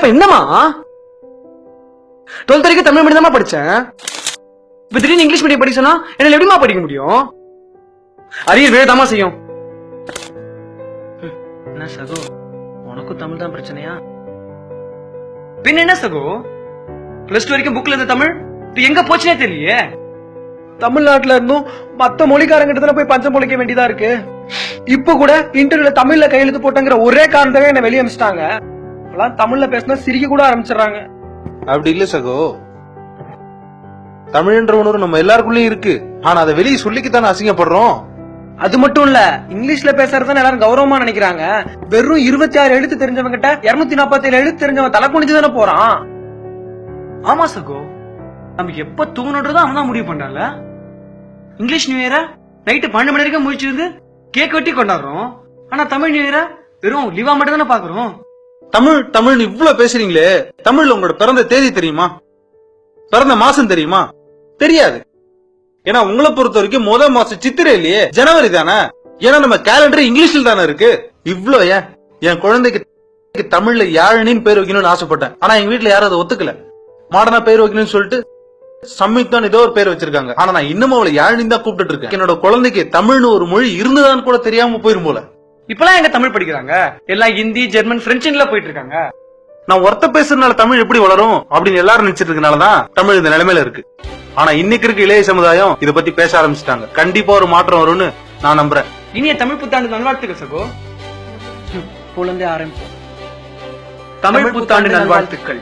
அப்ப என்னமா 12th வரைக்கும் தமிழ் மீடியம் தான் படிச்சேன். இப்ப திடீர்னு இங்கிலீஷ் மீடியம் படிக்க சொன்னா என்னால எப்படிமா படிக்க முடியும்? அரியர் வேதாமா செய்யும். என்ன சகோ, உனக்கும் தமிழ் தான் பிரச்சனையா? பின்ன என்ன சகோ, +2 வரைக்கும் புக்ல இருந்த தமிழ் இப்ப எங்க போச்சுனே தெரியலையே. தமிழ்நாட்டுல இருந்தும் மத்த மொழிக்காரங்கிட்ட போய் பஞ்சம் பொழைக்க வேண்டியதா இருக்கு. இப்ப கூட இன்டர்வியூல தமிழ்ல கையெழுத்து போட்டங்கிற ஒரே காரணத்தாவே என்ன வெளியே அனுப்பிச்சிட்டாங்க. தமிழ்ல பேசினா சிரிக்க கூட ஆரம்பிச்சிடறாங்க. அப்படி இல்ல சகோ, தமிழ்ன்ற உணர்வு நம்ம எல்லாருக்குள்ளயும் இருக்கு. ஆனா அதை வெளியே சொல்லிக்கத்தானே அசிங்கப்படுறோம். அது மட்டும் இல்ல, இங்கிலீஷ்ல பேசுறதுதான் எல்லாரும் கௌரவமா நினைக்கிறாங்க. வெறும் 26 எழுத்து தெரிஞ்சவங்க கிட்ட 247 எழுத்து தெரிஞ்சவன் தலை குனிஞ்சுதானே போறான். ஆமா சகோ, நம்ம எப்ப தூங்கணுன்றதான் அவன் தான் முடிவு பண்றான்ல. இங்கிலீஷ் நியூ இயர நைட்டு 12 மணி வரைக்கும் முடிச்சிருந்து கேக் வெட்டி கொண்டாடுறோம். ஆனா தமிழ் நியூ இயர வெறும் லிவா மட்டும் தானே பாக்குறோம். தமிழ் தமிழ் இவ்வளவு பேசுறீங்களே, தமிழ்ல உங்களோட பிறந்த தேதி தெரியுமா? பிறந்த மாசம் தெரியுமா? தெரியாது. ஏன்னா உங்களை பொறுத்த வரைக்கும் முதல் மாசம் சித்திரை இல்லையே, ஜனவரி தானே. ஏன்னா நம்ம கேலண்டர் இங்கிலீஷ்ல தானே இருக்கு. இவ்ளோ ஏன் என் குழந்தைக்கு தமிழ்ல யாழினின்னு பேர் வைக்கணும்னு ஆசைப்பட்டேன். ஆனா எங்க வீட்டுல யாரும் அதை ஒத்துக்கல. மாடர்னா பேர் வைக்கணும்னு சொல்லிட்டு சம்யுக்தான் ஏதோ ஒரு பேர் வச்சிருக்காங்க. ஆனா நான் இன்னமும் அவளை யாழினின்னு தான் கூப்பிட்டு இருக்கேன். என்னோட குழந்தைக்கு தமிழ்னு ஒரு மொழி இருந்துதான் கூட தெரியாம போயிரும் போல. இப்பெல்லாம் எங்க தமிழ் படிக்கிறாங்க, எல்லாம் ஹிந்தி, ஜெர்மன், பிரெஞ்சுல போயிட்டு இருக்காங்க. நான் ஒருத்த பேசுறதுனால தமிழ் எப்படி வளரும் அப்படின்னு எல்லாரும் நினைச்சிட்டு இருக்கனாலதான் தமிழ் இந்த நிலைமையில இருக்கு. ஆனா இன்னைக்கு இருக்க இளைய சமுதாயம் இத பத்தி பேச ஆரம்பிச்சிட்டாங்க. கண்டிப்பா ஒரு மாற்றம் வரும்னு நான் நம்புறேன். இனிய தமிழ் புத்தாண்டு நல்வாழ்த்துக்கள் சகோ. குழந்தை ஆரம்பிப்போம். தமிழ் புத்தாண்டு நல்வாழ்த்துக்கள்.